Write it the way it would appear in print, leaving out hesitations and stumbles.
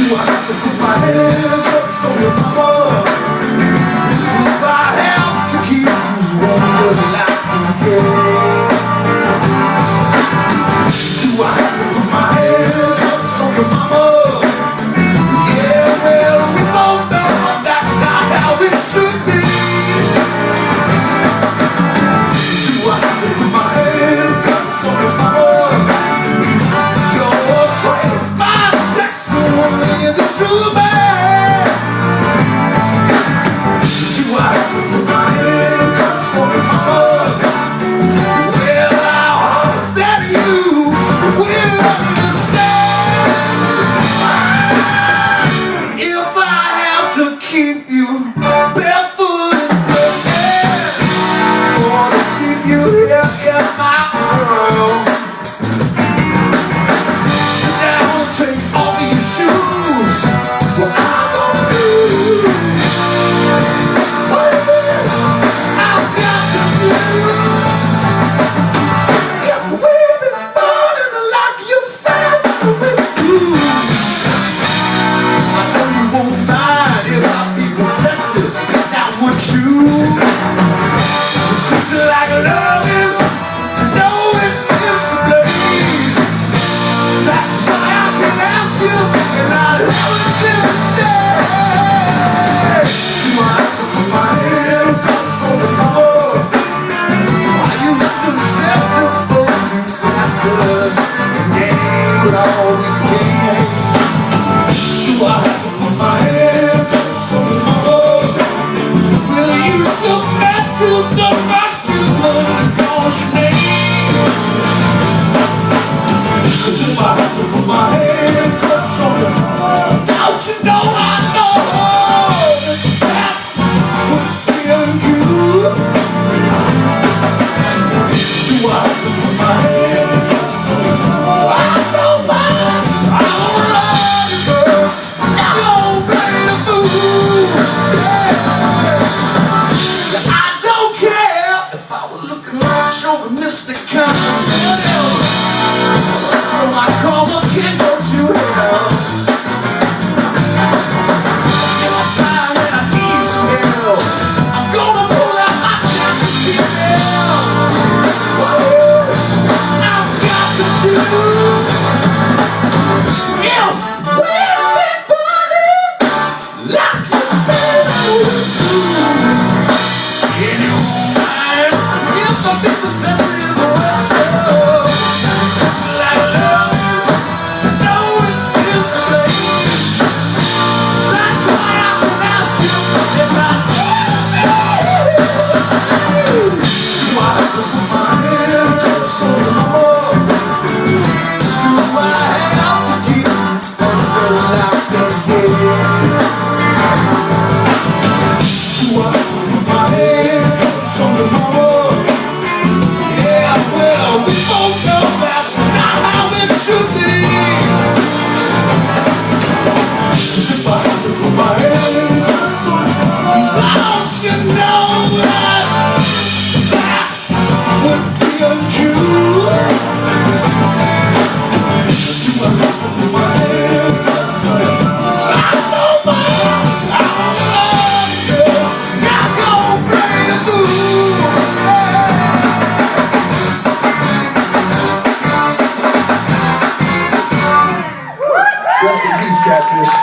I have to put my handcuffs on your mama? If I have to keep you on your lap again? Do I have to put my handcuffs on your mama? Yeah, well, we both know that's not how it should be. Do I have to put my handcuffs on your mama? You're saying fine sex and woman into me. Do I have to put my handcuffs on your mama? Well, I hope that you will understand. If I have to keep you barefoot in the air, or to keep you here in my world, sit down and take off your shoes. What I'm gonna do? What it is I've got to do? If we've been falling like you said we do, I know you won't mind if I be possessive. Now would you? Treat you like loving, know it feels to blame. That's why I can ask you, and I love it till it stays. Do I have to put my handcuffs on the floor? Are you susceptible to flatter? Yeah, but all we can. Do I have to put my handcuffs on the floor? Will you submit to the masculine that calls your name? Do I have to put my handcuffs on the floor? Don't you know I know that would feel good? Do I have to put my handcuffs on the floor? I don't mind, I don't love you, girl. I don't play the fool. Yeah. I don't care if I were looking like chauvinistic kind of girl. My karma can go to hell. I'm fine and I need some help. I'm gonna pull out my chastity belt. What else I've got to do? If we've been burning like you said I would do, can you mind if I be possessive or so? Like love, know it feels the same. That's why I can ask you if I do I have to put my handcuffs on the floor? Do I have to keep on going out again? Do I have to put my handcuffs on the floor? Yeah, well, we both know that's not how it should be. 'Cause if I have to put my handcuffs on the floor, don't you know that that would be uncool? Do I have to put my handcuffs on the floor? I don't mind, I don't love you, you're gonna play the fool. Rest in peace, Catfish.